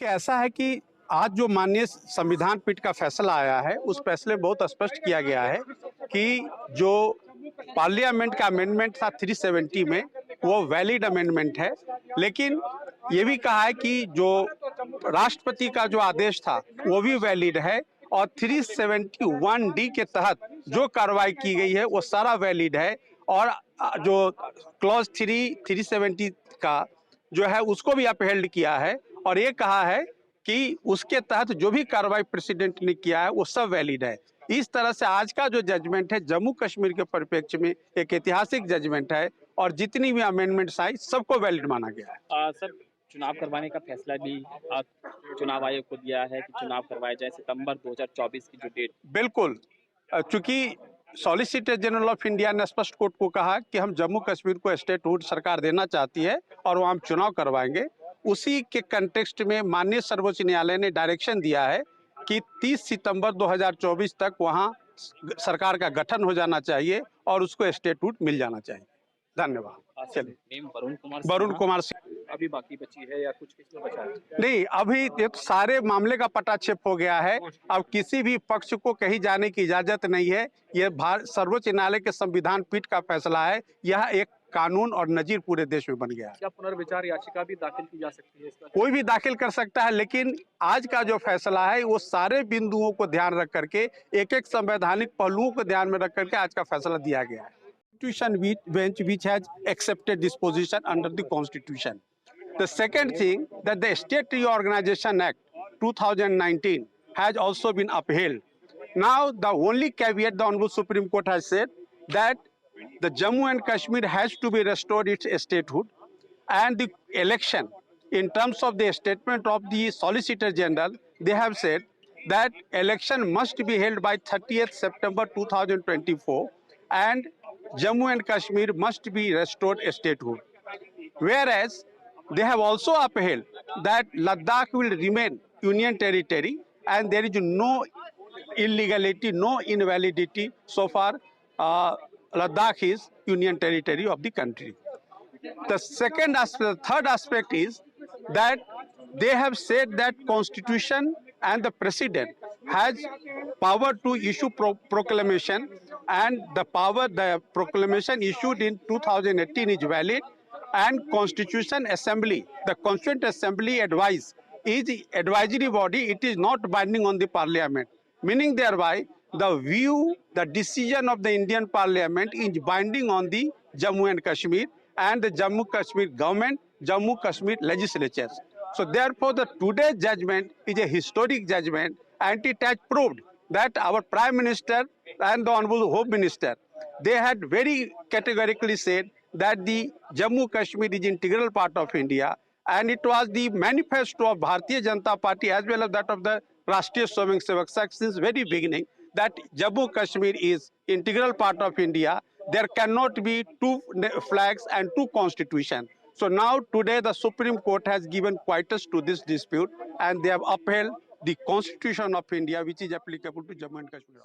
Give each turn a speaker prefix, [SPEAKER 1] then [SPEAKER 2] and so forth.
[SPEAKER 1] देखिए, ऐसा है कि आज जो माननीय संविधान पीठ का फैसला आया है, उस फैसले में बहुत स्पष्ट किया गया है कि जो पार्लियामेंट का अमेंडमेंट था 370 में, वो वैलिड अमेंडमेंट है। लेकिन ये भी कहा है कि जो राष्ट्रपति का जो आदेश था वो भी वैलिड है, और 371D के तहत जो कार्रवाई की गई है वो सारा वैलिड है। और जो क्लॉज 370 का जो है उसको भी अपहेल्ड किया है, और ये कहा है कि उसके तहत जो भी कार्रवाई प्रेसिडेंट ने किया है वो सब वैलिड है। इस तरह से आज का जो जजमेंट है जम्मू कश्मीर के परिप्रेक्ष्य में एक ऐतिहासिक जजमेंट है, और जितनी भी अमेंडमेंट्स आई सबको वैलिड माना गया है।
[SPEAKER 2] सर, चुनाव करवाने का फैसला भी चुनाव आयोग को दिया है कि चुनाव करवाए जाए सितंबर 2024 की जो डेट।
[SPEAKER 1] बिल्कुल, चूंकि सॉलिसिटर जनरल ऑफ इंडिया ने स्पष्ट कोर्ट को कहा कि हम जम्मू कश्मीर को स्टेटहुड सरकार देना चाहती है और वहाँ हम चुनाव करवाएंगे। उसी के कंटेक्स्ट में माननीय सर्वोच्च न्यायालय ने डायरेक्शन दिया है कि 30 सितंबर 2024 तक वहाँ सरकार का गठन हो जाना चाहिए और उसको स्टेटहुड मिल जाना चाहिए। धन्यवाद। चलिए, वरुण कुमार सिंह
[SPEAKER 2] अभी बाकी बची है या कुछ किसमें बचा है?
[SPEAKER 1] नहीं, अभी ये तो सारे मामले का पटाक्षेप हो गया है। अब किसी भी पक्ष को कहीं जाने की इजाजत नहीं है। ये सर्वोच्च न्यायालय के संविधान पीठ का फैसला है। यह एक कानून और नजीर पूरे देश में बन गया है।
[SPEAKER 2] क्या पुनर्विचार याचिका भी दाखिल की जा सकती है इसका?
[SPEAKER 1] कोई भी दाखिल कर सकता है, लेकिन आज का जो फैसला है वो सारे बिंदुओं को ध्यान रख करके, एक एक संवैधानिक पहलुओं को ध्यान में रख करके आज का फैसला दिया गया है। Constitution bench which has accepted this position under the Constitution. The second thing, that the State Reorganization Act 2019 has also been upheld. Now, the only caveat the Honorable Supreme Court has said that the Jammu and Kashmir has to be restored its statehood, and the election, in terms of the statement of the Solicitor General, they have said that election must be held by 30th September 2024, and Jammu and Kashmir must be restored statehood. Whereas they have also upheld that Ladakh will remain union territory and there is no illegality, no invalidity so far. Ladakh is union territory of the country. The third aspect is that they have said that Constitution and the President has power to issue proclamation, and the proclamation issued in 2018 is valid, and Constitution Assembly, the Constituent Assembly advice is advisory body, it is not binding on the Parliament, meaning thereby the decision of the Indian Parliament is binding on the Jammu and Kashmir and the Jammu Kashmir government, Jammu Kashmir legislatures. So therefore, the today's judgment is a historic judgment, and it has proved that our Prime Minister and the Honorable Home Minister, they had very categorically said that the Jammu Kashmir is integral part of India, and it was the manifesto of Bharatiya Janata Party as well as that of the Rashtriya Swayam Sevak Sangh since very beginning that Jammu Kashmir is integral part of India. There cannot be two flags and two constitutions. So now today the Supreme Court has given quietus to this dispute, and they have upheld the Constitution of India, which is applicable to Jammu and Kashmir.